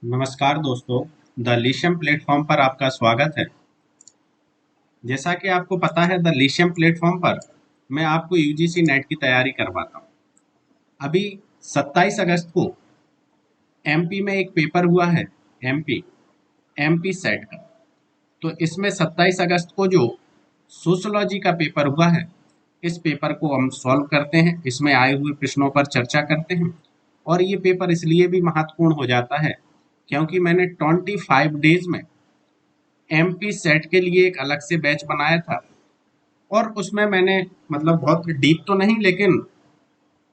नमस्कार दोस्तों, the लिशियम platform पर आपका स्वागत है। जैसा कि आपको पता है, द लिशियम प्लेटफॉर्म पर मैं आपको यूजीसी नेट की तैयारी करवाता हूँ। अभी 27 अगस्त को एमपी में एक पेपर हुआ है, एमपी एमपी सेट का। तो इसमें 27 अगस्त को जो सोशियोलॉजी का पेपर हुआ है, इस पेपर को हम सॉल्व करते हैं, इसमें आए हुए प्रश्नों पर चर्चा करते हैं। और ये पेपर इसलिए भी महत्वपूर्ण हो जाता है क्योंकि मैंने 25 डेज में एमपी सेट के लिए एक अलग से बैच बनाया था। और उसमें मैंने मतलब बहुत डीप तो नहीं, लेकिन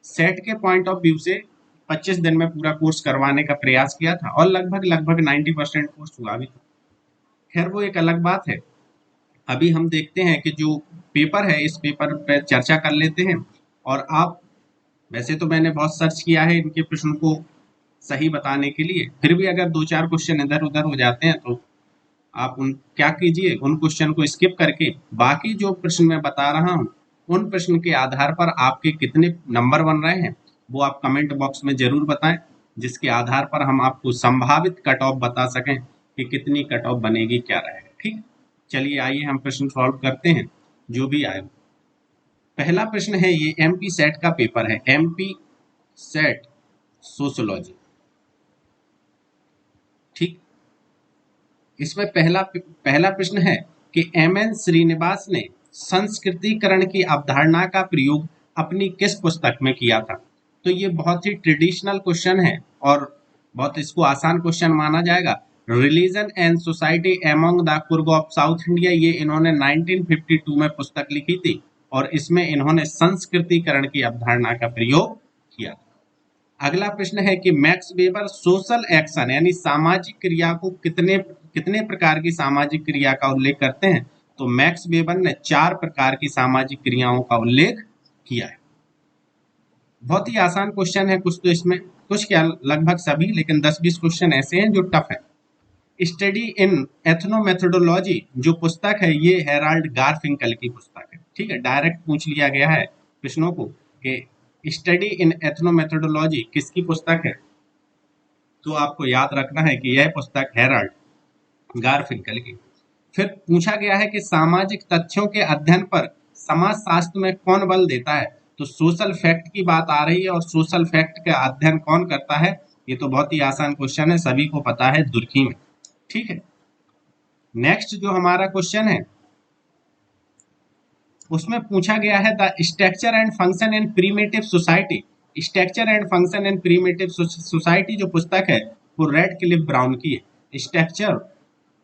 सेट के पॉइंट ऑफ व्यू से 25 दिन में पूरा कोर्स करवाने का प्रयास किया था और लगभग लगभग 90% कोर्स हुआ भी था। खैर, वो एक अलग बात है। अभी हम देखते हैं कि जो पेपर है, इस पेपर पे चर्चा कर लेते हैं। और आप, वैसे तो मैंने बहुत सर्च किया है इनके प्रश्न को सही बताने के लिए, फिर भी अगर दो चार क्वेश्चन इधर उधर हो जाते हैं तो आप उन क्या कीजिए, उन क्वेश्चन को स्किप करके बाकी जो प्रश्न मैं बता रहा हूँ, उन प्रश्न के आधार पर आपके कितने नंबर बन रहे हैं वो आप कमेंट बॉक्स में जरूर बताएं, जिसके आधार पर हम आपको संभावित कट ऑफ बता सकें कि कितनी कट ऑफ बनेगी, क्या रहेगा। ठीक, चलिए आइए हम प्रश्न सॉल्व करते हैं जो भी आए। पहला प्रश्न है, ये एमपी सेट का पेपर है, एमपी सेट सोशियोलॉजी। ठीक, इसमें पहला पहला प्रश्न है कि एम.एन. श्रीनिवास ने संस्कृतिकरण की अवधारणा का प्रयोग अपनी किस पुस्तक में किया था। तो ये बहुत ही ट्रेडिशनल क्वेश्चन है और बहुत इसको आसान क्वेश्चन माना जाएगा। Religion and society among the Coorg of south India, ये इन्होंने 1952 में पुस्तक लिखी थी और इसमें इन्होंने संस्कृतिकरण की अवधारणा का प्रयोग किया। अगला प्रश्न है कि मैक्स वेबर सोशल एक्शन यानी सामाजिक क्रिया को कितने कितने प्रकार की सामाजिक क्रिया का उल्लेख करते हैं। तो मैक्स वेबर ने 4 प्रकार की सामाजिक क्रियाओं का उल्लेख किया है। बहुत ही आसान क्वेश्चन है, कुछ तो इसमें, कुछ क्या लगभग सभी, लेकिन 10-20 क्वेश्चन ऐसे हैं जो टफ है। स्टडी इन एथनोमेथोडोलॉजी जो पुस्तक है, ये हेराल्ड गारफिंकल की पुस्तक है। ठीक है, डायरेक्ट पूछ लिया गया है प्रश्नों को कि स्टडी इन एथनोमेथोडोलॉजी किसकी पुस्तक है। तो आपको याद रखना है कि यह पुस्तक हेराल्ड गारफिंकल की। फिर पूछा गया है कि सामाजिक तथ्यों के अध्ययन पर समाजशास्त्र में कौन बल देता है। तो सोशल फैक्ट की बात आ रही है और सोशल फैक्ट का अध्ययन कौन करता है। ये तो बहुत ही आसान क्वेश्चन है, सभी को पता है, दुर्की में। ठीक है, नेक्स्ट जो हमारा क्वेश्चन है उसमें पूछा गया है the structure and function in primitive society. Structure and function in primitive society जो पुस्तक है वो रेड क्लिफ ब्राउन की है, structure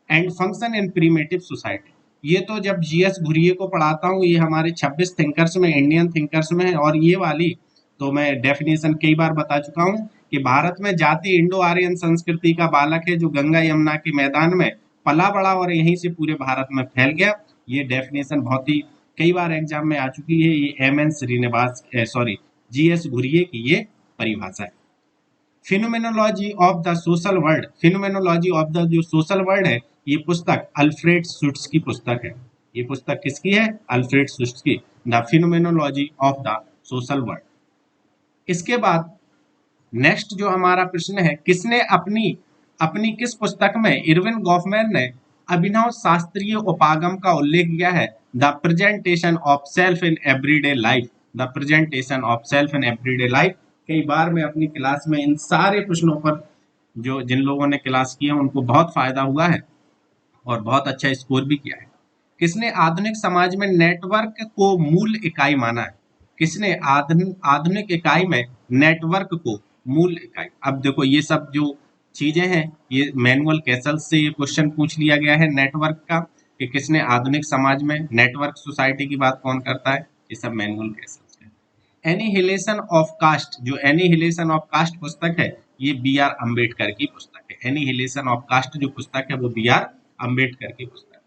and function in primitive society. ये तो जब जीएस घुरिये को पढ़ाता हूँ, ये हमारे 26 थिंकर्स में, इंडियन थिंकर्स में है। और ये वाली तो मैं डेफिनेशन कई बार बता चुका हूँ कि भारत में जाति इंडो आर्यन संस्कृति का बालक है जो गंगा यमुना के मैदान में पला बड़ा और यहीं से पूरे भारत में फैल गया। ये डेफिनेशन बहुत ही कई बार एग्जाम में आ चुकी है। ये M N. Srinivas, sorry, GS Ghurye की ये परिभाषा है। Phenomenology of the social world, phenomenology of the जो सोशल वर्ल्ड है, ये पुस्तक अल्फ्रेड सुट्स की पुस्तक है। ये पुस्तक किसकी है? अल्फ्रेड सुट्स की, the phenomenology of the social world. इसके बाद नेक्स्ट जो हमारा प्रश्न है, किसने अपनी अपनी किस पुस्तक में इरविन गॉफमैन ने अभिनव शास्त्रीय उपागम का उल्लेख किया है। The presentation of self in everyday life, the presentation of self in everyday life. कई बार मैं अपनी क्लास में इन सारे प्रश्नों पर, जो जिन लोगों ने क्लास की है उनको बहुत फायदा हुआ है और बहुत अच्छा स्कोर भी किया है। किसने आधुनिक समाज में नेटवर्क को मूल इकाई माना है। किसने आधुनिक इकाई में नेटवर्क को मूल इकाई। अब देखो, ये सब जो चीजें हैं, ये मैनुअल कैसल से ये क्वेश्चन पूछ लिया गया है नेटवर्क का, कि किसने आधुनिक समाज में नेटवर्क सोसाइटी की बात कौन करता है। ये सब मैनुअल कैसल है। एनिहिलेशन ऑफ कास्ट, जो एनिहिलेशन ऑफ कास्ट पुस्तक है, ये बी आर अम्बेडकर की पुस्तक है। एनिहिलेशन ऑफ कास्ट जो पुस्तक है वो बी आर अम्बेडकर की पुस्तक है।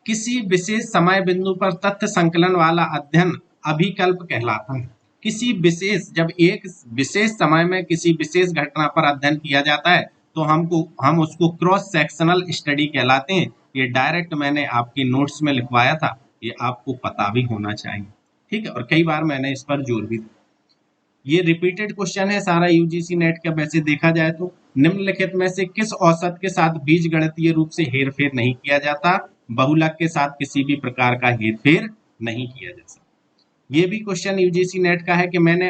किसी विशेष समय बिंदु पर तथ्य संकलन वाला अध्ययन अभिकल्प कहलाता है। किसी विशेष, जब एक विशेष समय में किसी विशेष घटना पर अध्ययन किया जाता है तो हम उसको क्रॉस सेक्शनल स्टडी कहलाते हैं। ये डायरेक्ट मैंने आपकी नोट्स में लिखवाया था, ये आपको पता भी होना चाहिए। ठीक है, और कई बार मैंने इस पर जोर भी दिया। ये रिपीटेड क्वेश्चन है सारा यूजीसी नेट का। वैसे देखा जाए तो निम्नलिखित में से किस औसत के साथ बीजगणितीय रूप से हेरफेर नहीं किया जाता? बहुलक के साथ किसी भी प्रकार का हेरफेर नहीं किया जा सकता। ये भी क्वेश्चन यूजीसी नेट का है कि मैंने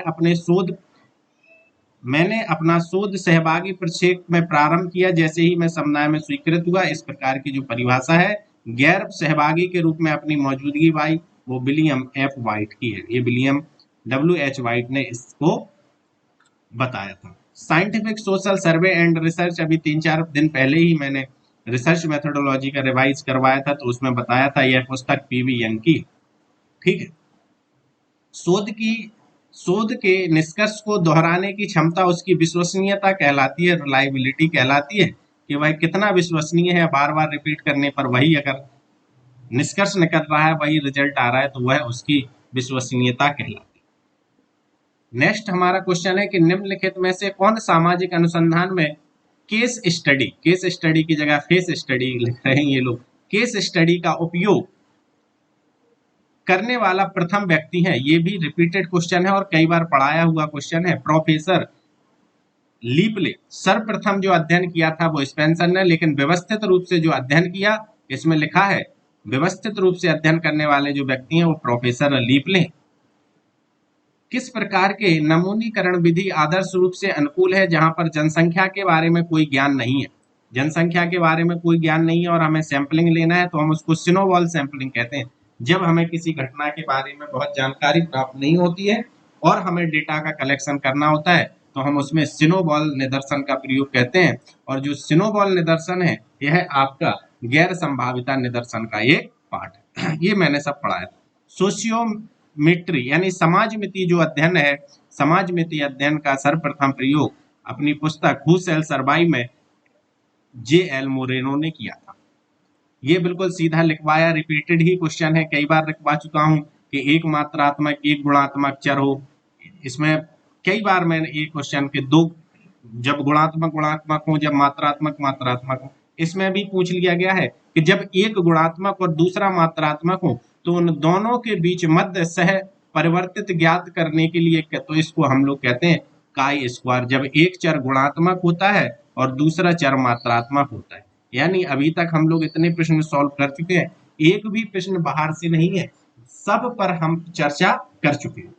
अपना शोध सहभागी प्रक्षेप में प्रारंभ किया जैसे ही मैं समुदाय में स्वीकृत हुआ। इस प्रकार की जो परिभाषा है गैर सहभागी के रूप में अपनी मौजूदगी पाई, वो विलियम एफ वाइट की है। ये विलियम W.H. वाइट ने इसको बताया था। Scientific social survey and research, अभी 3-4 दिन पहले ही मैंने रिसर्च मेथोडोलॉजी का रिवाइज करवाया था, तो उसमें बताया था यह पुस्तक पीवी यंग की। ठीक है। शोध के निष्कर्ष को दोहराने की क्षमता उसकी विश्वसनीयता कहलाती है, रिलायबिलिटी कहलाती है, कि वह कितना विश्वसनीय है। बार बार रिपीट करने पर वही अगर निष्कर्ष निकल रहा है, वही रिजल्ट आ रहा है, तो वह उसकी विश्वसनीयता कहलाती है। नेक्स्ट हमारा क्वेश्चन है कि निम्नलिखित में से कौन सामाजिक अनुसंधान में केस स्टडी की जगह फेस स्टडी लिख रहे हैं ये लोग, केस स्टडी का उपयोग करने वाला प्रथम व्यक्ति है? ये भी रिपीटेड क्वेश्चन है और कई बार पढ़ाया हुआ क्वेश्चन है। प्रोफेसर लीपले। सर्वप्रथम जो अध्ययन किया था वो स्पेंसर ने, लेकिन व्यवस्थित रूप से जो अध्ययन किया, इसमें लिखा है व्यवस्थित रूप से अध्ययन करने वाले जो व्यक्ति हैं वो प्रोफेसर लीपले। किस प्रकार के नमूनीकरण विधि आदर्श रूप से अनुकूल है जहां पर जनसंख्या के बारे में कोई ज्ञान नहीं है? जनसंख्या के बारे में कोई ज्ञान नहीं है और हमें सैंपलिंग लेना है, तो हम उसको स्नोबॉल सैंपलिंग कहते हैं। जब हमें किसी घटना के बारे में बहुत जानकारी प्राप्त नहीं होती है और हमें डेटा का कलेक्शन करना होता है, तो हम उसमें स्नोबॉल निदर्शन का प्रयोग कहते हैं। और जो स्नोबॉल निदर्शन है, यह आपका गैर संभाविता निदर्शन का एक पार्ट है। ये मैंने सब पढ़ाया। सोशियोमेट्री यानी समाजमिति जो अध्ययन है, समाजमिति अध्ययन का सर्वप्रथम प्रयोग अपनी पुस्तक हु शैल सर्वाइव में J.L. मोरेनो ने किया था। ये बिल्कुल सीधा लिखवाया, रिपीटेड ही क्वेश्चन है, कई बार लिखवा चुका हूं कि एक मात्रात्मक एक गुणात्मक चर हो। इसमें कई बार मैंने एक क्वेश्चन के दो, जब गुणात्मक गुणात्मक हो, जब मात्रात्मक मात्रात्मक हो। इसमें भी पूछ लिया गया है कि जब एक गुणात्मक और दूसरा मात्रात्मक हो तो उन दोनों के बीच मध्य सह परिवर्तित ज्ञात करने के लिए, तो इसको हम लोग कहते हैं काई स्क्वायर। जब एक चर गुणात्मक होता है और दूसरा चर मात्रात्मक होता है। यानी अभी तक हम लोग इतने प्रश्न सॉल्व कर चुके हैं, एक भी प्रश्न बाहर से नहीं है, सब पर हम चर्चा कर चुके हैं।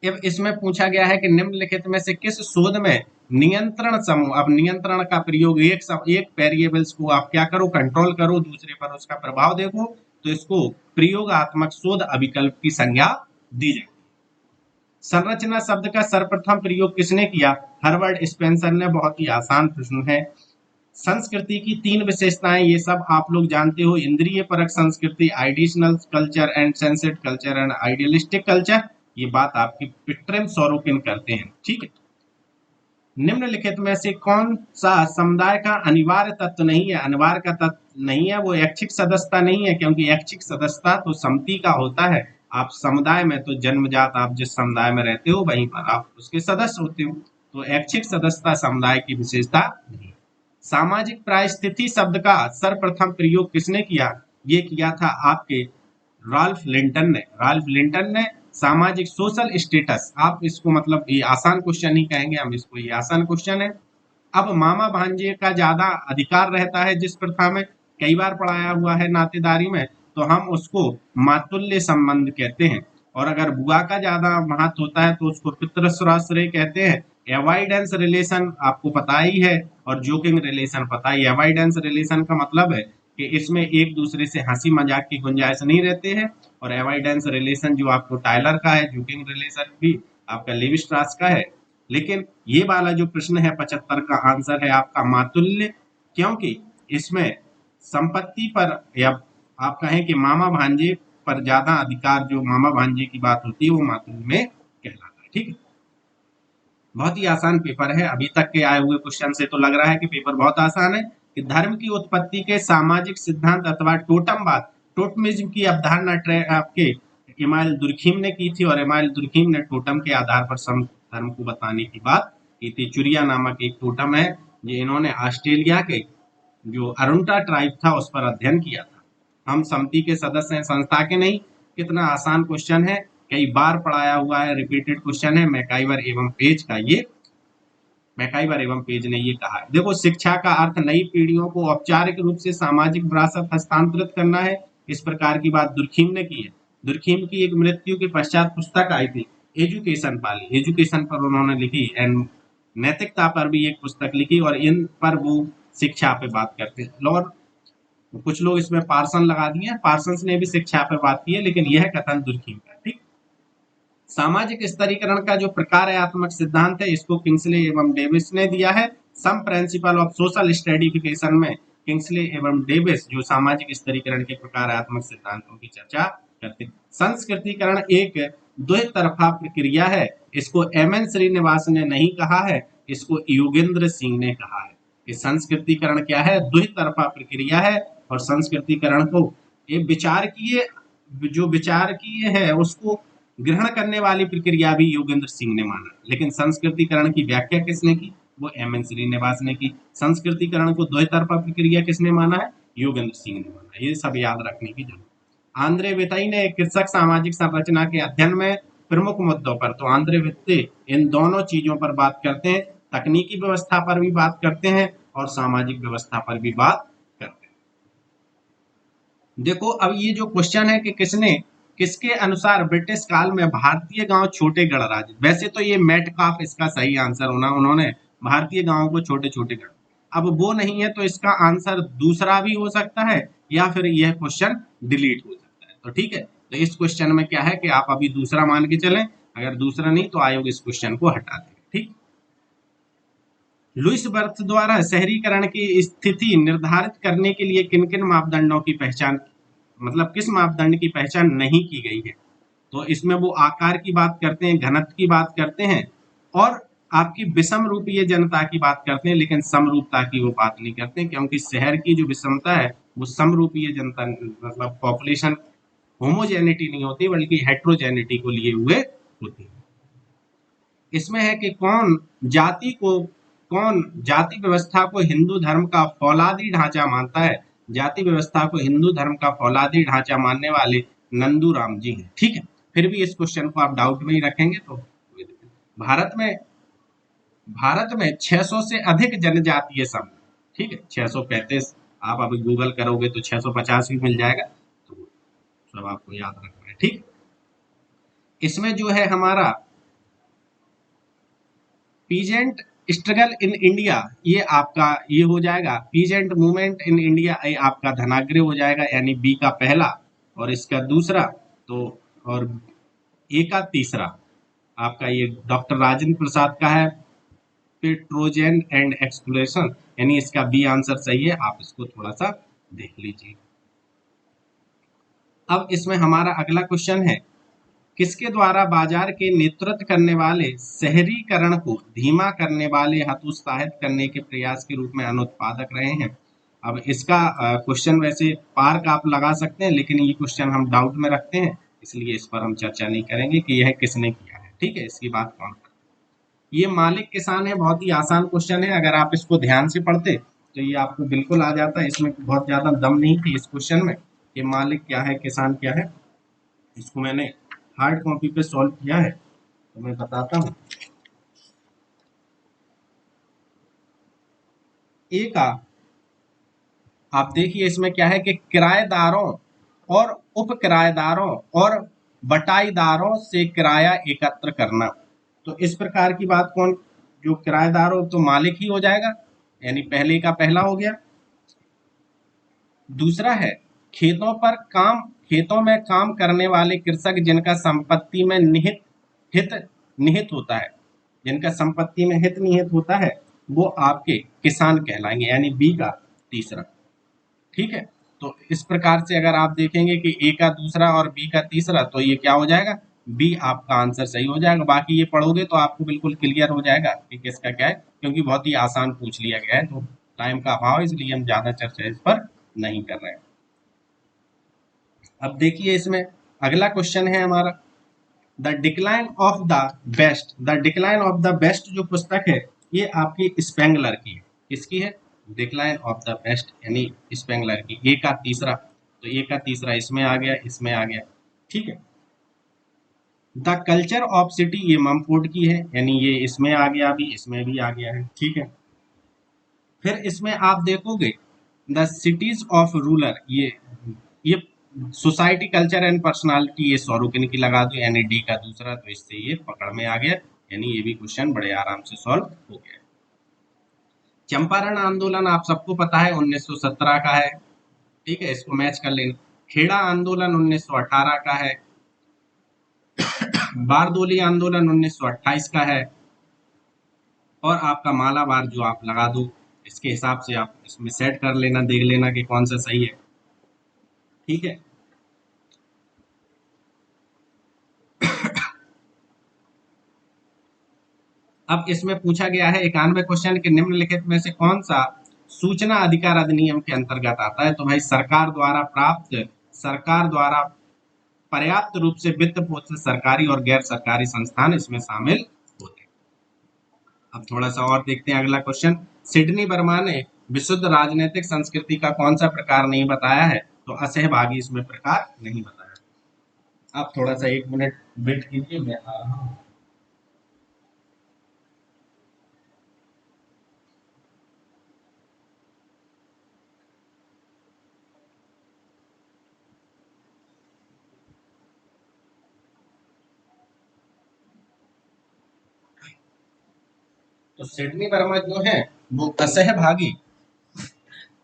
अब इसमें पूछा गया है कि निम्नलिखित में से किस शोध में नियंत्रण समूह, अब नियंत्रण का प्रयोग एक वेरिएबल्स को आप क्या करो, कंट्रोल करो, दूसरे पर उसका प्रभाव देखो, तो इसको प्रयोगात्मक शोध अभिकल्प की संज्ञा दी जाती है। संरचना शब्द का सर्वप्रथम प्रयोग किसने किया? हर्बर्ट स्पेंसर ने। बहुत ही आसान प्रश्न है। संस्कृति की 3 विशेषताएं, ये सब आप लोग जानते हो। इंद्रिय परक संस्कृति, ideational culture and sensate culture and idealistic culture. ये बात आपकी पिट्रेम सोरोकिन करते हैं। ठीक है। निम्नलिखित में से कौन सा समुदाय का अनिवार्य तत्व नहीं है? अनिवार्य का तत्व नहीं है वो ऐच्छिक सदस्यता नहीं है, क्योंकि ऐच्छिक सदस्यता तो सम्मति का होता है। आप समुदाय में तो जन्मजात आप जिस समुदाय में रहते हो वहीं पर आप उसके सदस्य होते हो, तो ऐच्छिक सदस्यता समुदाय की विशेषता नहीं। सामाजिक परिस्थिति शब्द का सर्वप्रथम प्रयोग किसने किया? ये किया था आपके राल्फ लिंटन ने। राल्फ लिंटन ने सामाजिक सोशल स्टेटस, आप इसको मतलब ये आसान क्वेश्चन ही कहेंगे हम इसको, ये आसान क्वेश्चन है। अब मामा भांजे का ज्यादा अधिकार रहता है जिस प्रथा में, कई बार पढ़ाया हुआ है नातेदारी में, तो हम उसको मातुल्य संबंध कहते हैं। और अगर बुआ का ज्यादा महत्व होता है तो उसको पितृश्राश्रय कहते हैं। एवॉइडेंस रिलेशन आपको पता ही है और जोकिंग रिलेशन पता ही। एवॉइडेंस रिलेशन का मतलब है कि इसमें एक दूसरे से हंसी मजाक की गुंजाइश नहीं रहती है, और एवॉइडेंस रिलेशन जो आपको टाइलर का है, जोकिंग रिलेशन भी आपका लेवी स्ट्रास का है। लेकिन ये वाला जो प्रश्न है 75 का आंसर है आपका मातुल्य, क्योंकि इसमें संपत्ति पर, या आप कहें कि मामा भांजे पर ज्यादा अधिकार, जो मामा भांजे की बात होती है वो मातुल्य में कहलाता है। ठीक है। बहुत ही आसान पेपर है। अभी तक के आए हुए क्वेश्चन से तो लग रहा है कि पेपर बहुत आसान है। कि धर्म की उत्पत्ति के सामाजिक सिद्धांत अथवा टोटमवाद, टोटमिज्म की अवधारणा आपके इमाइल दुर्खीम ने की थी, और इमाइल दुर्खीम ने टोटम के आधार पर सम धर्म को बताने की बात की थी। चुरिया नामक एक टोटम है, जो इन्होंने ऑस्ट्रेलिया के जो अरुंटा ट्राइब था उस पर अध्ययन किया था। हम समिति के सदस्य हैं, संस्था के नहीं। कितना आसान क्वेश्चन है। कई बार पढ़ाया हुआ है, रिपीटेड क्वेश्चन है मैकाइवर एवं पेज का। ये मैकाइवर एवं पेज ने ये कहा है। देखो, शिक्षा का अर्थ नई पीढ़ियों को औपचारिक रूप से सामाजिक विरासत हस्तांतरित करना है। इस प्रकार की बात दुर्खीम ने की है। दुर्खीम की एक मृत्यु के पश्चात पुस्तक आई थी, एजुकेशन वाली, एजुकेशन पर उन्होंने लिखी, एंड नैतिकता पर भी एक पुस्तक लिखी, और इन पर वो शिक्षा पे बात करते हैं। और कुछ लोग इसमें पार्सन लगा दिए हैं, पार्सन्स ने भी शिक्षा पर बात की है, लेकिन यह कथन दुर्खीम का। ठीक, सामाजिक स्तरीकरण का जो प्रकार्यात्मक सिद्धांत है, इसको किंग्सले एवं डेविस ने दिया है। सम प्रिंसिपल ऑफ सोशल स्ट्रेटिफिकेशन में किंग्सले एवं डेविस जो सामाजिक स्तरीकरण के प्रकार्यात्मक सिद्धांतों की चर्चा करते हैं। संस्कृतिकरण एक द्वितरफा प्रक्रिया है, इसको एम.एन. श्रीनिवास ने नहीं कहा है, इसको योगेंद्र सिंह ने कहा है कि संस्कृतिकरण क्या है, द्वितरफा प्रक्रिया है। और संस्कृतिकरण को ये विचार किए, जो विचार किए है उसको ग्रहण करने वाली प्रक्रिया भी योगेंद्र सिंह ने माना, लेकिन संस्कृतिकरण की व्याख्या किसने की, वो एम.एन. श्रीनिवास ने की। संस्कृतिकरण को द्वितरफा प्रक्रिया किसने माना है, योगेंद्र सिंह ने माना। ये सब याद रखने की जरूरत। आंद्रे वितई ने कृषक सामाजिक संरचना के अध्ययन में प्रमुख मुद्दों पर, तो आंद्रे वित्ते इन दोनों चीजों पर बात करते हैं, तकनीकी व्यवस्था पर भी बात करते हैं और सामाजिक व्यवस्था पर भी बात करते हैं। देखो, अब ये जो क्वेश्चन है कि किसके अनुसार ब्रिटिश काल में भारतीय गांव छोटे गणराज्य, वैसे तो ये मेटकाफ इसका सही आंसर होना, उन्होंने भारतीय गांवों को छोटे छोटे गण, अब वो नहीं है तो इसका आंसर दूसरा भी हो सकता है, या फिर यह क्वेश्चन डिलीट हो सकता है। तो ठीक है, तो इस क्वेश्चन में क्या है कि आप अभी दूसरा मान के चलें, अगर दूसरा नहीं तो आयोग इस क्वेश्चन को हटा देगा। ठीक, लुईस बर्थ द्वारा शहरीकरण की स्थिति निर्धारित करने के लिए किन किन मापदंडों की पहचान, मतलब किस मापदंड की पहचान नहीं की गई है, तो इसमें वो आकार की बात करते हैं, घनत्व की बात करते हैं, और आपकी विषम रूपीय जनता की बात करते हैं, लेकिन समरूपता की वो बात नहीं करते, क्योंकि शहर की जो विषमता है वो समरूपीय जनता, मतलब पॉपुलेशन होमोजेनिटी नहीं होती बल्कि हेट्रोजेनिटी को लिए हुए होती है। इसमें है कि कौन जाति व्यवस्था को हिंदू धर्म का फौलादी ढांचा मानता है। जाति व्यवस्था को हिंदू धर्म का फौलादी ढांचा मानने वाले नंदूराम जी हैं। ठीक है, फिर भी इस क्वेश्चन को आप डाउट में ही रखेंगे। तो भारत में 600 से अधिक जनजातीय समूह, ठीक है, 635, आप अभी गूगल करोगे तो 650 भी मिल जाएगा, तो सब आपको याद रखना है। ठीक, इसमें जो है हमारा पीजेंट स्ट्रगल इन इंडिया, ये आपका ये हो जाएगा, पीजेंट मूवमेंट इन इंडिया, ये आपका धनाग्रह हो जाएगा, यानी बी का पहला और इसका दूसरा, तो और ए का तीसरा आपका ये डॉक्टर राजेंद्र प्रसाद का है, पेट्रोजेन एंड एक्सप्लोरेशन, यानी इसका बी आंसर सही है, आप इसको थोड़ा सा देख लीजिए। अब इसमें हमारा अगला क्वेश्चन है, किसके द्वारा बाजार के नेतृत्व करने वाले शहरीकरण को धीमा करने वाले हतोत्साहित करने के प्रयास के रूप में अनुत्पादक रहे हैं। अब इसका क्वेश्चन वैसे पार्क आप लगा सकते हैं, लेकिन ये क्वेश्चन हम डाउट में रखते हैं, इसलिए इस पर हम चर्चा नहीं करेंगे कि यह किसने किया है। ठीक है, इसकी बात कौन करता है। ये मालिक किसान है, बहुत ही आसान क्वेश्चन है, अगर आप इसको ध्यान से पढ़ते तो ये आपको बिल्कुल आ जाता है। इसमें बहुत ज्यादा दम नहीं थी इस क्वेश्चन में कि मालिक क्या है किसान क्या है, इसको मैंने हार्ड कॉपी पे सॉल्व किया है, तो मैं बताता हूँ। ए का आप देखिए, इसमें क्या है कि किराएदारों और उप किराएदारों और बटाईदारों से किराया एकत्र करना, तो इस प्रकार की बात कौन, जो किराएदार हो तो मालिक ही हो जाएगा, यानी पहले का पहला हो गया। दूसरा है खेतों में काम करने वाले कृषक जिनका संपत्ति में निहित होता है, जिनका संपत्ति में हित निहित होता है, वो आपके किसान कहलाएंगे, यानी बी का तीसरा। ठीक है, तो इस प्रकार से अगर आप देखेंगे कि ए का दूसरा और बी का तीसरा, तो ये क्या हो जाएगा, बी आपका आंसर सही हो जाएगा। बाकी ये पढ़ोगे तो आपको बिल्कुल क्लियर हो जाएगा कि किसका क्या है, क्योंकि बहुत ही आसान पूछ लिया गया है, तो टाइम का अभाव, इसलिए हम ज्यादा चर्चा इस पर नहीं कर रहे हैं। अब देखिए, इसमें अगला क्वेश्चन है हमारा, the decline of the best जो पुस्तक है, ये आपकी स्पेंगलर की है। किसकी है, डिक्लाइन ऑफ द बेस्ट, यानी स्पेंगलर की, ए का तीसरा, तो ए का तीसरा इसमें आ गया, इसमें आ गया। ठीक है, द कल्चर ऑफ सिटी, ये ममफोर्ड की है, यानी ये इसमें आ गया, अभी इसमें भी आ गया है, ठीक है। फिर इसमें आप देखोगे द सिटीज ऑफ रूलर, ये सोसाइटी कल्चर एंड पर्सनालिटी, ये सौरुकिन की लगा दो, यानी डी का दूसरा, तो इससे ये पकड़ में आ गया, यानी ये भी क्वेश्चन बड़े आराम से सॉल्व हो गया। चंपारण आंदोलन आप सबको पता है 1917 का है, ठीक है, इसको मैच कर लेना। खेड़ा आंदोलन 1918 का है। बारदोली आंदोलन 1928 का है। और आपका मालाबार जो आप लगा दो, इसके हिसाब से आप इसमें सेट कर लेना, देख लेना कि कौन सा सही है, ठीक है। अब इसमें पूछा गया है 91 क्वेश्चन के निम्नलिखित में से कौन सा सूचना अधिकार अधिनियम के अंतर्गत आता है। तो भाई सरकार द्वारा पर्याप्त रूप से वित्त पोषित सरकारी और गैर सरकारी संस्थान इसमें शामिल होते हैं। अब थोड़ा सा और देखते हैं अगला क्वेश्चन। सिडनी वर्मा ने विशुद्ध राजनीतिक संस्कृति का कौन सा प्रकार नहीं बताया है। तो असहभागी इसमें प्रकार नहीं बताया। आप थोड़ा सा 1 मिनट वेट कीजिए, मैं आ रहा हूँ। तो सिडनी वर्मा जो है वो असहभागी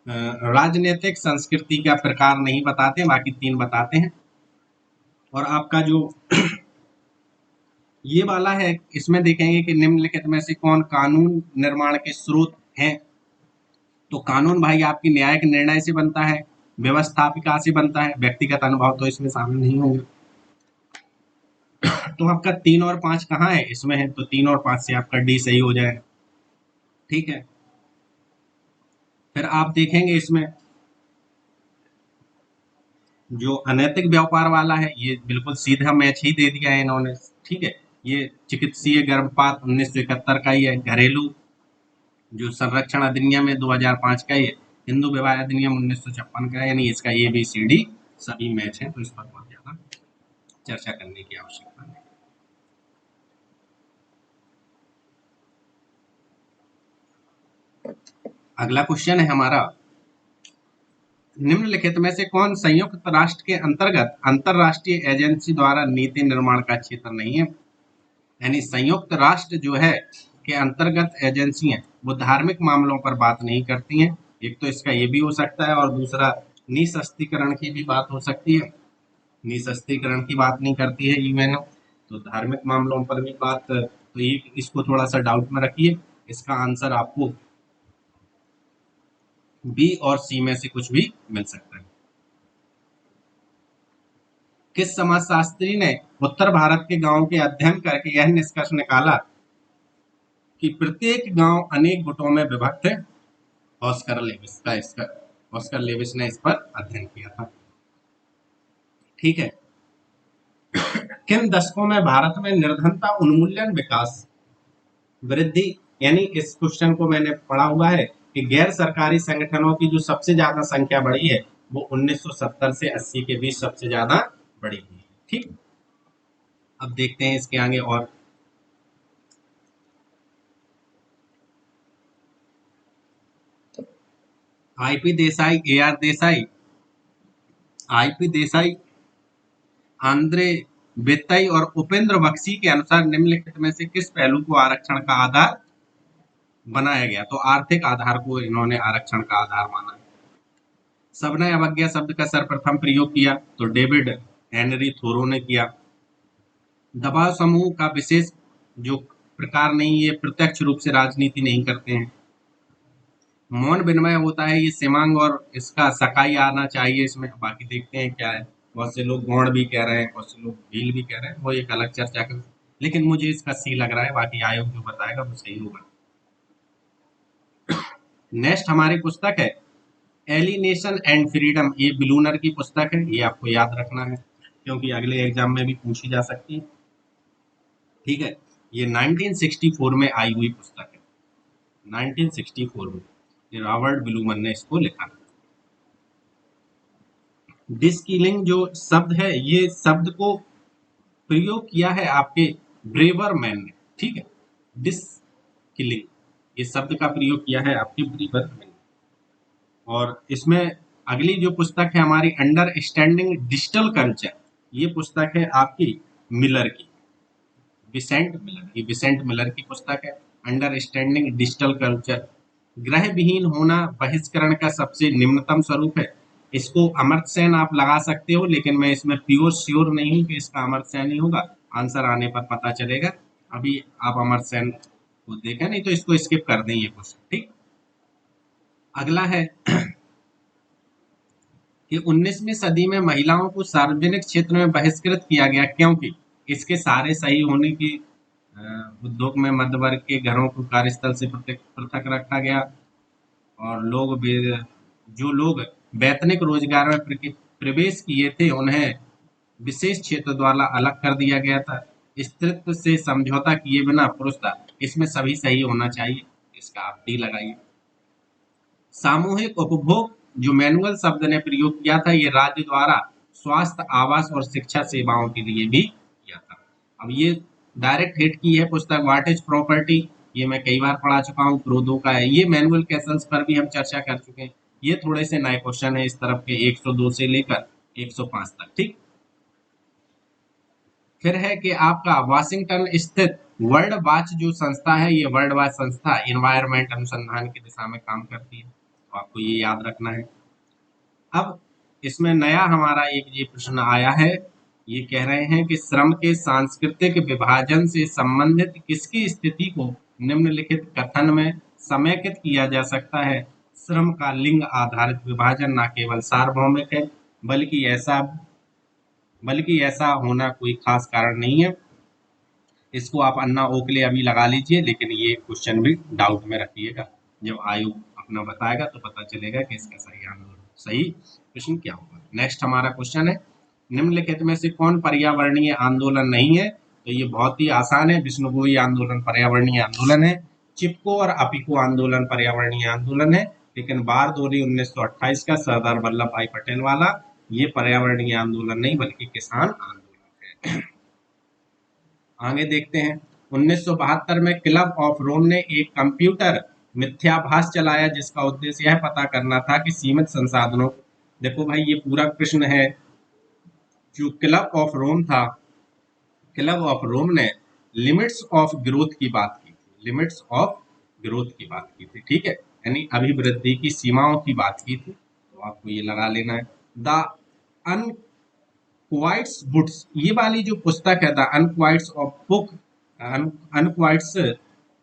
राजनीतिक संस्कृति का प्रकार नहीं बताते, बाकी 3 बताते हैं। और आपका जो ये वाला है, इसमें देखेंगे कि निम्नलिखित में से कौन कानून निर्माण के स्रोत हैं। तो कानून भाई आपकी न्यायिक निर्णय से बनता है, व्यवस्थापिका से बनता है, व्यक्तिगत अनुभव तो इसमें शामिल नहीं होंगे। तो आपका 3 और 5 कहाँ है, इसमें है, तो 3 और 5 से आपका डी सही हो जाएगा, ठीक है। फिर आप देखेंगे इसमें जो अनैतिक व्यापार वाला है, ये बिल्कुल सीधा मैच ही दे दिया है इन्होंने, ठीक है। ये चिकित्सीय गर्भपात 1971 का ही है। घरेलू जो संरक्षण अधिनियम है 2005 का ही है। हिंदू विवाह अधिनियम 1956 का है, यानी इसका ए बी सी डी सभी मैच है, तो इस पर बहुत ज्यादा चर्चा करने की आवश्यकता नहीं। अगला क्वेश्चन है हमारा, निम्नलिखित में से कौन संयुक्त राष्ट्र के अंतर्गत अंतरराष्ट्रीय एजेंसी द्वारा नीति निर्माण का क्षेत्र नहीं है। यानी संयुक्त राष्ट्र जो है के अंतर्गत एजेंसियां वो धार्मिक मामलों पर बात नहीं करती हैं। एक तो इसका ये भी हो सकता है, और दूसरा निशस्त्रीकरण की भी बात हो सकती है, निशस्त्रीकरण की बात नहीं करती है यूएनओ। तो धार्मिक मामलों पर भी बात, तो ये इसको थोड़ा सा डाउट में रखिए। इसका आंसर आपको बी और सी में से कुछ भी मिल सकता है। किस समाजशास्त्री ने उत्तर भारत के गांवों के अध्ययन करके यह निष्कर्ष निकाला कि प्रत्येक गांव अनेक गुटों में विभक्त है। ऑस्कर लेविस ने इस पर अध्ययन किया था, ठीक है। किन दशकों में भारत में निर्धनता उन्मूलन विकास वृद्धि, यानी इस क्वेश्चन को मैंने पढ़ा हुआ है कि गैर सरकारी संगठनों की जो सबसे ज्यादा संख्या बढ़ी है वो 1970 से 80 के बीच सबसे ज्यादा बढ़ी हुई है, ठीक। अब देखते हैं इसके आगे और। IP Desai, A R Desai, IP Desai, Andre Beteille और उपेंद्र बख्शी के अनुसार निम्नलिखित में से किस पहलू को आरक्षण का आधार बनाया गया। तो आर्थिक आधार को इन्होंने आरक्षण का आधार माना है। सबने अवज्ञा शब्द का सर्वप्रथम प्रयोग किया तो डेविड हेनरी थोरो ने किया। दबाव समूह का विशेष जो प्रकार नहीं, ये प्रत्यक्ष रूप से राजनीति नहीं करते हैं। मौन विनिमय होता है, ये सिमांग और इसका सकाई आना चाहिए इसमें, बाकी देखते हैं क्या है। बहुत से लोग गौड़ भी कह रहे हैं, बहुत से लोग भील भी कह रहे हैं, वो एक अलग चर्चा कर, लेकिन मुझे इसका सी लग रहा है, बाकी आयोग जो बताएगा वो सही होगा। नेक्स्ट हमारी पुस्तक है एलिनेशन एंड फ्रीडम, ये ब्लूनर की पुस्तक है, ये आपको याद रखना है क्योंकि अगले एग्जाम में भी पूछी जा सकती है, ठीक है। ये 1964 में आई हुई पुस्तक है, 1964 में, ये रॉबर्ट ब्लूमन ने इसको लिखा। डिस्किलिंग जो शब्द है, ये शब्द को प्रयोग किया है आपके ब्रेवर मैन ने, ठीक है, डिस किलिंग, ये शब्द का प्रयोग किया है आपके ब्रेवर मैन। और इसमें अगली जो पुस्तक है हमारी अंडरस्टैंडिंग डिजिटल कल्चर, ये पुस्तक है आपकी मिलर की, विसेंट मिलर, ये विसेंट मिलर की पुस्तक है अंडरस्टैंडिंग डिजिटल कल्चर। ग्रह विहीन होना बहिष्करण का सबसे निम्नतम स्वरूप है। इसको अमर्त्य सेन आप लगा सकते हो, लेकिन मैं इसमें प्योर श्योर नहीं हूं कि इसका अमर्त्य सेन ही होगा, आंसर आने पर पता चलेगा। अभी आप अमर्त्य सेन को देखें, नहीं तो इसको स्किप कर दें ये क्वेश्चन, ठीक। अगला है कि 19वीं सदी में महिलाओं को सार्वजनिक क्षेत्र में बहिष्कृत किया गया क्योंकि इसके सारे सही होने की उद्योग में मध्य वर्ग के घरों को कार्यस्थल से पृथक पृथक रखा गया, और जो लोग वैतनिक रोजगार में प्रवेश किए थे उन्हें विशेष क्षेत्र द्वारा अलग कर दिया गया था। स्त्रीत्व से समझौता किए बिना पुरुष था, इसमें सभी सही होना चाहिए, इसका आप टी लगाइए। सामूहिक उपभोग जो मैनुअल शब्द ने प्रयोग किया था, ये राज्य द्वारा स्वास्थ्य, आवास और शिक्षा सेवाओं के लिए भी किया था। अब ये डायरेक्ट हिट की है पुस्तक व्हाट इज प्रॉपर्टी, ये मैं कई बार पढ़ा चुका हूँ, क्रोधो का है। ये मैनुअल कैसल्स पर भी हम चर्चा कर चुके हैं। ये थोड़े से नए क्वेश्चन है इस तरफ के, 102 से लेकर 105 तक, ठीक। फिर है कि आपका वाशिंगटन स्थित वर्ल्ड वॉच जो संस्था है, ये वर्ल्ड वॉच संस्था इन्वायरमेंट अनुसंधान की दिशा में काम करती है, तो आपको ये याद रखना है। अब इसमें नया हमारा एक ये प्रश्न आया है, ये कह रहे हैं कि श्रम के सांस्कृतिक विभाजन से संबंधित किसकी स्थिति को निम्नलिखित कथन में समेकित किया जा सकता है। श्रम का लिंग आधारित विभाजन ना केवल सार्वभौमिक है, बल्कि ऐसा होना कोई खास कारण नहीं है। इसको आप अन्ना ओकले अभी लगा लीजिए, लेकिन ये क्वेश्चन भी डाउट में रखिएगा, जब आयोग अपना बताएगा तो पता चलेगा कि इसका सही प्रश्न क्या होगा। नेक्स्ट हमारा क्वेश्चन है, निम्नलिखित में से कौन पर्यावरणीय आंदोलन नहीं है। तो ये बहुत ही आसान है, विष्णुगोई आंदोलन पर्यावरणीय आंदोलन है, चिपको और अपिको आंदोलन पर्यावरणीय आंदोलन है, लेकिन बारदोली 1928 का सरदार वल्लभ भाई पटेल वाला ये पर्यावरणीय आंदोलन नहीं बल्कि किसान आंदोलन है। आगे देखते हैं, 1972 में क्लब ऑफ रोम ने एक कंप्यूटर मिथ्याभास चलाया जिसका उद्देश्य यह पता करना था कि सीमित संसाधनों, देखो भाई ये पूरा प्रश्न है, जो क्लब ऑफ रोम था, क्लब ऑफ रोम ने लिमिट्स ऑफ ग्रोथ की बात की थी, लिमिट्स ऑफ ग्रोथ की बात की थी, ठीक है, यानी अभिवृद्धि की सीमाओं की बात की थी, तो आपको ये लगा लेना है। द अनक्वाइट्स बुक्स, ये वाली जो पुस्तक है the unquiets of book, unquiets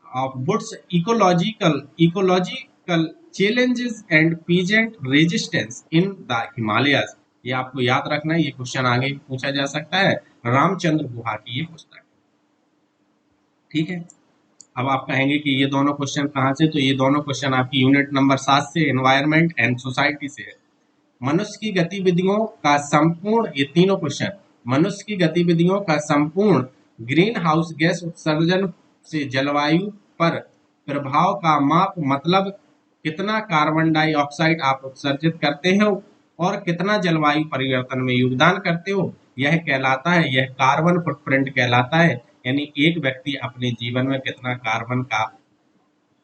of books ecological challenges and peasant resistance in the Himalayas, ये आपको याद रखना है, ये क्वेश्चन आगे पूछा जा सकता है, रामचंद्र गुहा की ये पुस्तक, ठीक है। अब आप कहेंगे कि ये दोनों क्वेश्चन कहाँ से, तो ये दोनों क्वेश्चन आपकी यूनिट नंबर 7 से, एनवायरमेंट एंड सोसाइटी से है। मनुष्य की गतिविधियों का संपूर्ण, ये तीनों क्वेश्चन, मनुष्य की गतिविधियों का संपूर्ण ग्रीन हाउस गैस उत्सर्जन से जलवायु पर प्रभाव का माप, मतलब कितना कार्बन डाइऑक्साइड आप उत्सर्जित करते हो और कितना जलवायु परिवर्तन में योगदान करते हो, यह कहलाता है, यह कार्बन फुटप्रिंट कहलाता है, यानी एक व्यक्ति अपने जीवन में कितना कार्बन का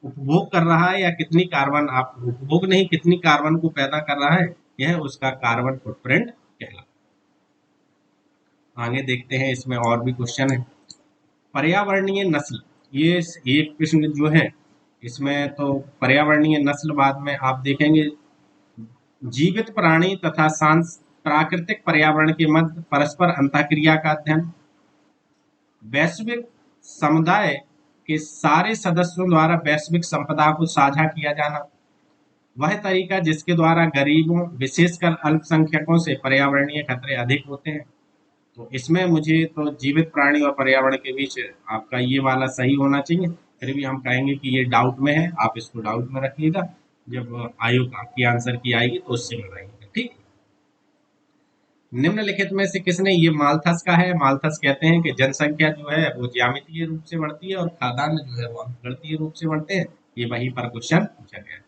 उपभोग कर रहा है या कितनी कार्बन, आप उपभोग नहीं, कितनी कार्बन को पैदा कर रहा है, यह उसका कार्बन फुटप्रिंट कहलाता है। आगे देखते हैं, इसमें और भी क्वेश्चन है। पर्यावरणीय नस्ल, ये एक प्रश्न जो है इसमें, तो पर्यावरणीय नस्ल बाद में आप देखेंगे, जीवित प्राणी तथा प्राकृतिक पर्यावरण के मध्य परस्पर अंतःक्रिया का अध्ययन, वैश्विक समुदाय के सारे सदस्यों द्वारा वैश्विक संपदा को साझा किया जाना, वह तरीका जिसके द्वारा गरीबों विशेषकर अल्पसंख्यकों से पर्यावरणीय खतरे अधिक होते हैं। तो इसमें मुझे तो जीवित प्राणी और पर्यावरण के बीच आपका ये वाला सही होना चाहिए, फिर भी हम कहेंगे कि ये डाउट में है, आप इसको डाउट में रखिएगा, जब आयोग आपकी आंसर की आएगी तो उससे मिलाइएगा, ठीक। निम्नलिखित में से किसने, ये माल्थस का है, माल्थस कहते हैं कि जनसंख्या जो है वो ज्यामितीय रूप से बढ़ती है और खाद्यान्न जो है वो अंकगणितीय रूप से बढ़ते हैं, ये वहीं पर क्वेश्चन पूछा गया।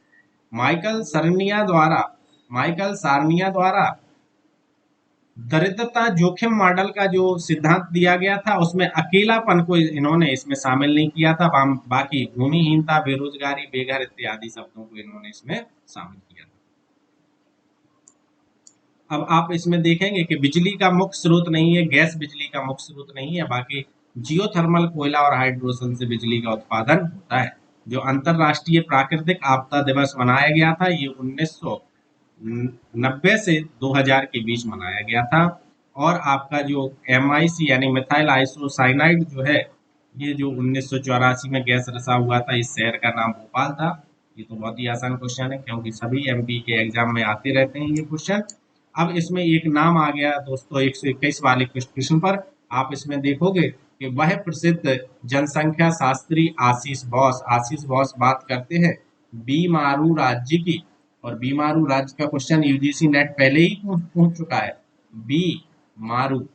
माइकल सार्निया द्वारा दरिद्रता जोखिम मॉडल का जो सिद्धांत दिया गया था उसमें अकेलापन को इन्होंने इसमें शामिल नहीं किया था, बाकी भूमिहीनता, बेरोजगारी, बेघर इत्यादि शब्दों को इन्होंने इसमें शामिल किया था। अब आप इसमें देखेंगे कि बिजली का मुख्य स्रोत नहीं है, गैस बिजली का मुख्य स्रोत नहीं है, बाकी जियोथर्मल कोयला और हाइड्रोजन से बिजली का उत्पादन होता है। जो अंतरराष्ट्रीय प्राकृतिक आपदा दिवस मनाया गया था ये 1990 से 2000 के बीच मनाया गया था। और आपका जो MIC यानी मिथाइल आइसोसाइनाइड जो है, ये जो 1984 में गैस रिसा हुआ था, इस शहर का नाम भोपाल था। ये तो बहुत ही आसान क्वेश्चन है क्योंकि सभी MP के एग्जाम में आते रहते हैं ये क्वेश्चन। अब इसमें एक नाम आ गया दोस्तों 121 वाले क्वेश्चन पर। आप इसमें देखोगे कि वह प्रसिद्ध जनसंख्या शास्त्री आशीष बॉस बात करते हैं बीमारू राज्य की। और बीमारू राज्य का क्वेश्चन UGC नेट पहले ही पूछ चुका है। बी मारू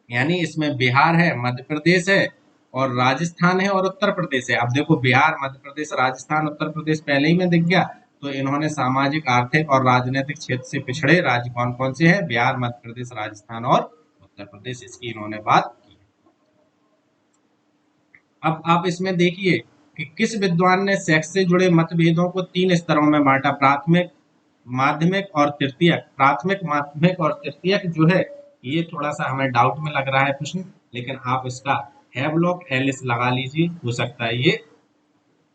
यानी इसमें बिहार है, मध्य प्रदेश है और राजस्थान है और उत्तर प्रदेश है। अब देखो बिहार, मध्य प्रदेश, राजस्थान, उत्तर प्रदेश पहले ही में दिख गया। तो इन्होंने सामाजिक, आर्थिक और राजनीतिक क्षेत्र से पिछड़े राज्य कौन कौन से हैं? बिहार, मध्य प्रदेश, राजस्थान और उत्तर प्रदेश, इसकी इन्होंने बात की। अब आप इसमें देखिए कि किस विद्वान ने सेक्स से जुड़े मतभेदों को 3 स्तरों में बांटा, प्राथमिक, माध्यमिक और तृतीयक। प्राथमिक, माध्यमिक और तृतीयक जो है ये थोड़ा सा हमें डाउट में लग रहा है प्रश्न, लेकिन आप इसका हैवलॉक एलिस लगा लीजिए, हो सकता है ये,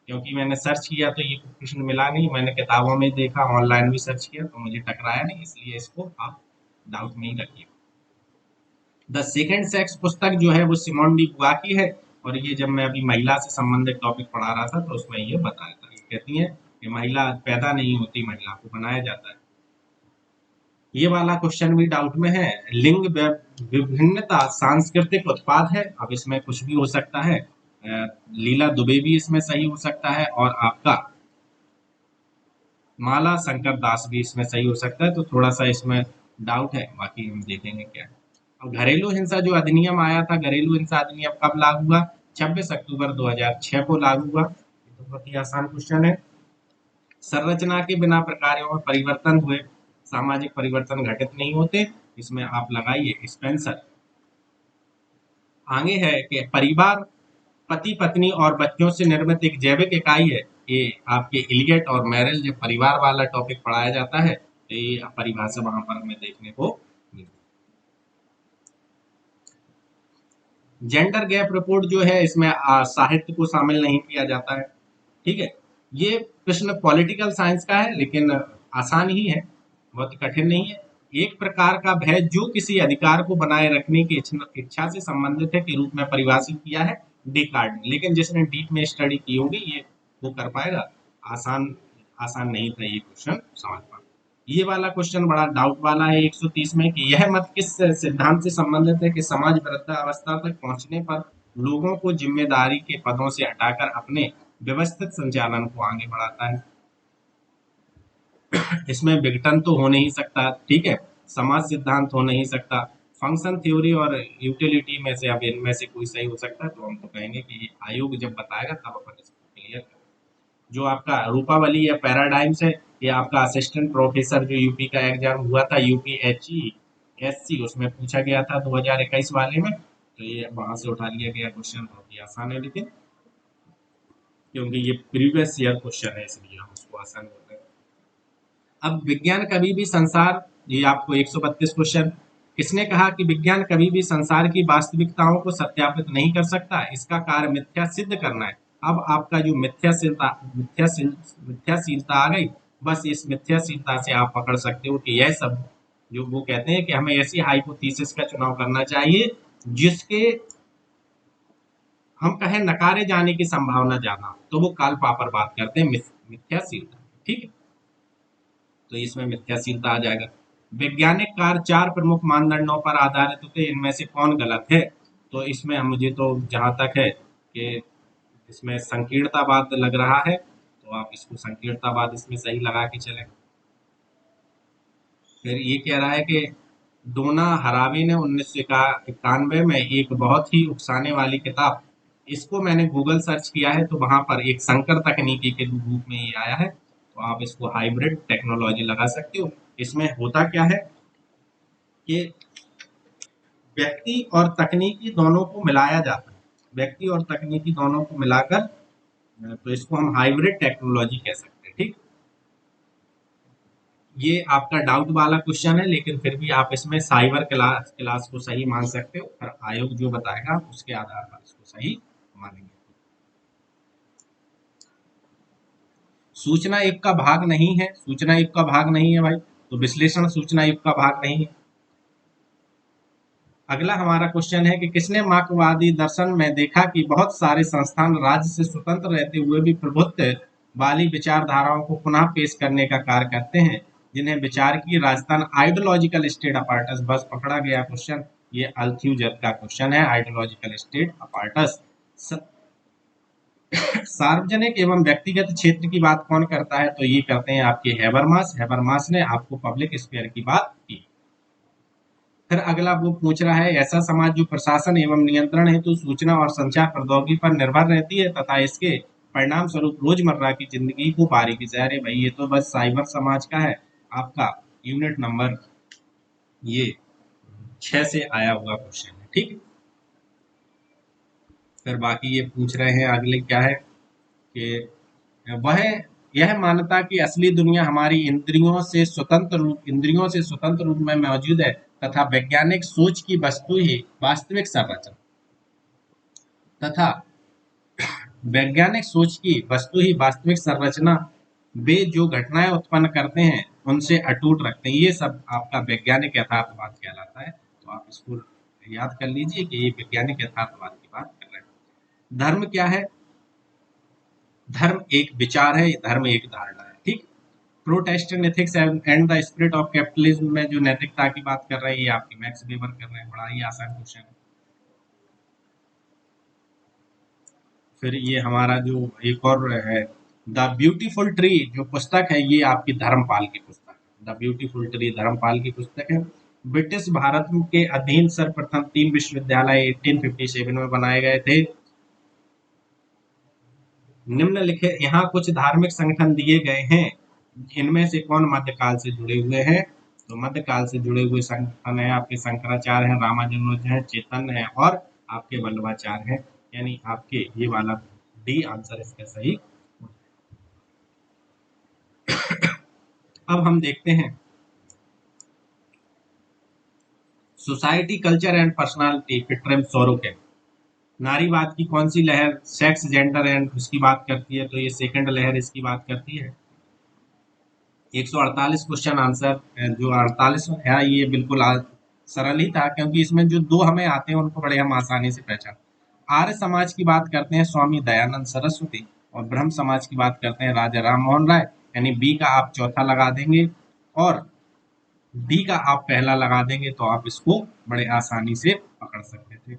क्योंकि मैंने सर्च किया तो ये प्रश्न मिला नहीं, मैंने किताबों में देखा, ऑनलाइन भी सर्च किया तो मुझे टकराया नहीं, इसलिए इसको आप डाउट में ही रखिए। द सेकेंड सेक्स पुस्तक जो है वो सिमोन डी बुआ की है। और ये जब मैं अभी महिला से संबंधित टॉपिक पढ़ा रहा था तो उसमें ये बताया था, ये कहती है कि महिला पैदा नहीं होती, महिला को बनाया जाता है। ये वाला क्वेश्चन भी डाउट में है। लिंग विभिन्नता सांस्कृतिक उत्पाद है। अब इसमें कुछ भी हो सकता है, लीला दुबे भी इसमें सही हो सकता है और आपका माला शंकर दास भी इसमें सही हो सकता है। तो थोड़ा सा इसमें डाउट है, बाकी हम देखेंगे क्या है। अब घरेलू हिंसा जो अधिनियम आया था, घरेलू हिंसा अधिनियम कब लागू हुआ? 26 अक्टूबर 2006 को लागू हुआ। ये तो बहुत ही आसान क्वेश्चन है। संरचना के बिना प्रकारों में परिवर्तन हुए, सामाजिक परिवर्तन घटित नहीं होते, इसमें आप लगाइए स्पेंसर। आगे है कि परिवार पति पत्नी और बच्चों से निर्मित एक जैविक इकाई है। ये आपके इलियट और मेरिल जब परिवार वाला टॉपिक पढ़ाया जाता है तो ये परिभाषा वहां पर हमें देखने को मिलती है। जेंडर गैप रिपोर्ट जो है इसमें साहित्य को शामिल नहीं किया जाता है। ठीक है, ये प्रश्न पॉलिटिकल साइंस का है लेकिन आसान ही है, बहुत कठिन नहीं है। एक प्रकार का भय जो किसी अधिकार को बनाए रखने की इच्छा से संबंधित है के रूप में परिभाषित किया है डेकार्ड ने, लेकिन जिसने डीप में स्टडी की होगी ये वो कर पाएगा। आसान आसान नहीं था ये क्वेश्चन समझ पाना। ये वाला क्वेश्चन बड़ा डाउट वाला है 130 में कि यह मत किस सिद्धांत से संबंधित है कि समाज वृद्धावस्था तक पहुंचने पर लोगों को जिम्मेदारी के पदों से हटाकर अपने व्यवस्थित संचालन को आगे बढ़ाता है। इसमें विघटन तो हो नहीं सकता, ठीक है, समाज सिद्धांत हो नहीं सकता, फंक्शन थ्योरी और यूटिलिटी में से अब इनमें से कोई सही हो सकता है। तो हम तो कहेंगे कि ये आयोग जब बताएगा तब अपन इसको क्लियर करें। जो आपका रूपावली या पैराडाइम्स है, ये आपका असिस्टेंट प्रोफेसर जो यूपी का एग्जाम हुआ था UPHESC, उसमें पूछा गया था 2021 वाले में। तो ये वहां से उठा लिया गया क्वेश्चन, बहुत ही आसान है लेकिन क्योंकि ये प्रीवियस ईयर क्वेश्चन है इसलिए हम उसको आसान बोलते हैं। अब विज्ञान कभी भी संसार, ये आपको 132 क्वेश्चन, किसने कहा कि विज्ञान कभी भी संसार की वास्तविकताओं को सत्यापित नहीं कर सकता, इसका कार्य मिथ्या सिद्ध करना है। अब आपका जो मिथ्याशीलता आ गई, बस इस मिथ्याशीलता से आप पकड़ सकते हो कि यह सब जो वो कहते हैं कि हमें ऐसी हाइपोथेसिस का चुनाव करना चाहिए जिसके हम कहें नकारे जाने की संभावना ज्यादा हो, तो वो काल पापर बात करते हैं मिथ्याशीलता। ठीक है, तो इसमें मिथ्याशीलता आ जाएगा। वैज्ञानिक कार्य 4 प्रमुख मानदंडों पर आधारित होते हैं, इनमें से कौन गलत है? तो इसमें मुझे तो जहां तक है कि इसमें संकीर्णतावाद लग रहा है, तो आप इसको संकीर्णतावाद इसमें सही लगा के चलें। फिर ये कह रहा है कि डोना हरावी ने 1991 में एक बहुत ही उकसाने वाली किताब, इसको मैंने गूगल सर्च किया है तो वहां पर एक संकर तकनीकी के रूप में ये आया है, तो आप इसको हाइब्रिड टेक्नोलॉजी लगा सकते हो। इसमें होता क्या है कि व्यक्ति और तकनीकी दोनों को मिलाया जाता है, व्यक्ति और तकनीकी दोनों को मिलाकर, तो इसको हम हाइब्रिड टेक्नोलॉजी कह सकते हैं। ठीक, ये आपका डाउट वाला क्वेश्चन है, लेकिन फिर भी आप इसमें साइबर क्लास को सही मान सकते हो, और आयोग जो बताएगा उसके आधार पर इसको सही मानेंगे। सूचना युग का भाग नहीं है, सूचना युग का भाग नहीं है भाई, तो विश्लेषण सूचना युग का भाग नहीं है। अगला हमारा क्वेश्चन है कि किसने मार्क्सवादी दर्शन में देखा कि बहुत सारे संस्थान राज्य से स्वतंत्र रहते हुए भी प्रभुत्व वाली विचारधाराओं को पुनः पेश करने का कार्य करते हैं, जिन्हें विचार की राजधान आइडियोलॉजिकल स्टेट अपार्टस। बस पकड़ा गया क्वेश्चन, ये अल्थ्यूजर का क्वेश्चन है, आइडियोलॉजिकल स्टेट अपार्टस। सार्वजनिक एवं व्यक्तिगत क्षेत्र की बात कौन करता है, तो ये करते हैं आपके हैबरमास। हैबरमास ने आपको पब्लिक स्फीयर की बात की। फिर अगला वो पूछ रहा है, ऐसा समाज जो प्रशासन एवं नियंत्रण हेतु सूचना और संचार प्रौद्योगिकी पर निर्भर रहती है तथा इसके परिणाम स्वरूप रोजमर्रा की जिंदगी को बारीकी से, अरे भाई ये तो बस साइबर समाज का है, आपका यूनिट नंबर ये 6 से आया हुआ क्वेश्चन है। ठीक, फिर बाकी ये पूछ रहे हैं अगले क्या है कि वह यह मान्यता कि असली दुनिया हमारी इंद्रियों से स्वतंत्र रूप में मौजूद है तथा वैज्ञानिक सोच की वस्तु ही वास्तविक संरचना तथा वैज्ञानिक सोच की वस्तु ही वास्तविक संरचना वे जो घटनाएं उत्पन्न करते हैं उनसे अटूट रखते हैं, ये सब आपका वैज्ञानिक यथार्थवाद कहलाता है। तो आप इसको याद कर लीजिए कि ये वैज्ञानिक यथार्थवाद की बात कर रहे हैं। धर्म क्या है, धर्म एक विचार है, धर्म एक धारणा है। ठीक, Protestant ethics and the spirit of capitalism में जो नैतिकता की बात कर रहे हैं, ये आपकी मैक्स वेबर कर रहे हैं, बड़ा ही आसान क्वेश्चन है। फिर ये हमारा जो एक और है, द ब्यूटीफुल ट्री जो पुस्तक है, ये आपकी धर्मपाल की पुस्तक है। द ब्यूटीफुल ट्री धर्मपाल की पुस्तक है। ब्रिटिश भारत के अधीन सर्वप्रथम 3 विश्वविद्यालय 1857 में बनाए गए थे। निम्नलिखित यहाँ कुछ धार्मिक संगठन दिए गए हैं, इनमें से कौन मध्यकाल से जुड़े हुए हैं, तो मध्यकाल से जुड़े हुए संगठन है आपके शंकराचार्य हैं, रामानुज हैं, चैतन्य है और आपके वल्लभाचार्य हैं, यानी आपके ये वाला डी आंसर इसका सही। अब हम देखते हैं सोसाइटी कल्चर एंड पर्सनालिटी पिट्रम सोरोके। नारीवाद की कौन सी लहर सेक्स जेंडर एंड उसकी बात करती है, तो ये सेकंड लहर इसकी बात करती है। 148 क्वेश्चन आंसर जो 48 है ये बिल्कुल सरल ही था, क्योंकि इसमें जो दो हमें आते हैं उनको बड़े हम आसानी से पहचान। आर्य समाज की बात करते हैं स्वामी दयानंद सरस्वती, और ब्रह्म समाज की बात करते हैं राजा राम मोहन राय, यानी बी का आप चौथा लगा देंगे और डी का आप पहला लगा देंगे तो आप इसको बड़े आसानी से पकड़ सकते थे।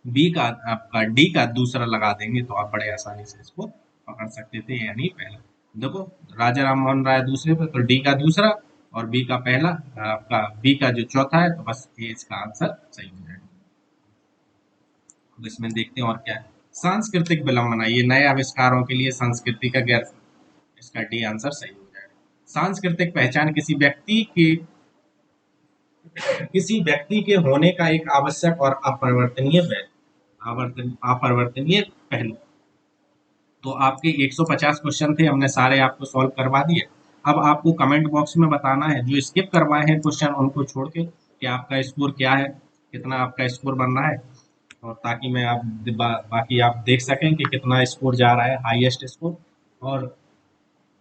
बी का आपका डी का दूसरा लगा देंगे तो आप बड़े आसानी से इसको पकड़ सकते थे, यानी पहला। देखो राजा राम मोहन राय दूसरे पे, तो डी का दूसरा और बी का पहला, आपका बी का जो चौथा है, तो बस ये इसका आंसर सही हो जाएगा। तो इसमें देखते हैं और क्या है। सांस्कृतिक विलंबना, ये नए आविष्कारों के लिए संस्कृति का गैर, इसका डी आंसर सही हो जाएगा। सांस्कृतिक पहचान किसी व्यक्ति के होने का एक आवश्यक और अपरिवर्तनीय पहलू। तो आपके 150 क्वेश्चन थे, हमने सारे आपको सॉल्व करवा दिए। अब आपको कमेंट बॉक्स में बताना है, जो स्किप करवाए हैं क्वेश्चन उनको छोड़ के, कि आपका स्कोर क्या है, कितना आपका स्कोर बन रहा है, और ताकि मैं आप बाकी आप देख सकें कि कितना स्कोर जा रहा है, हाईएस्ट स्कोर और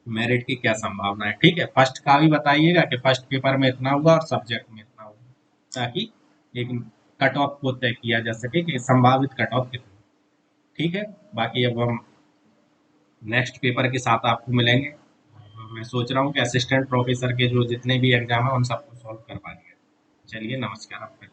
मेरिट की क्या संभावना है। ठीक है, फर्स्ट का भी बताइएगा कि फर्स्ट पेपर में इतना हुआ और सब्जेक्ट में इतना हुआ, ताकि एक कट ऑफ को तय किया जा सके कि संभावित कट ऑफ कितना। ठीक है, बाकी अब हम नेक्स्ट पेपर के साथ आपको मिलेंगे। मैं सोच रहा हूँ कि असिस्टेंट प्रोफेसर के जो जितने भी एग्जाम है उन सबको सॉल्व करवा दिया। चलिए, नमस्कार आपका।